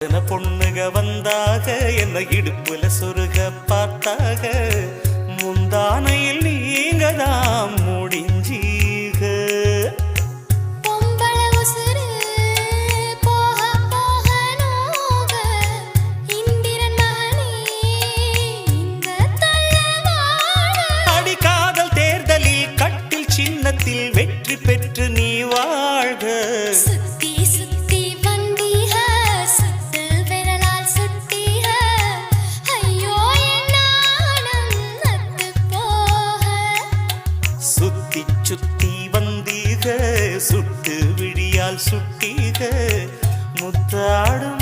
பொண்ணுக வந்தாக என்ன இடுப்புல சொருக பார்த்தாக முந்தானையில் நீங்க தான் முடிஞ்சீக அடிக்காதல் தேர்தலில் கட்டில் சின்னத்தில் வெற்றி பெற்று நீ வாழ்க சுத்தி சுத்தி வந்தீக சுட்டு விழியால் சுட்டீக முத்தாடும்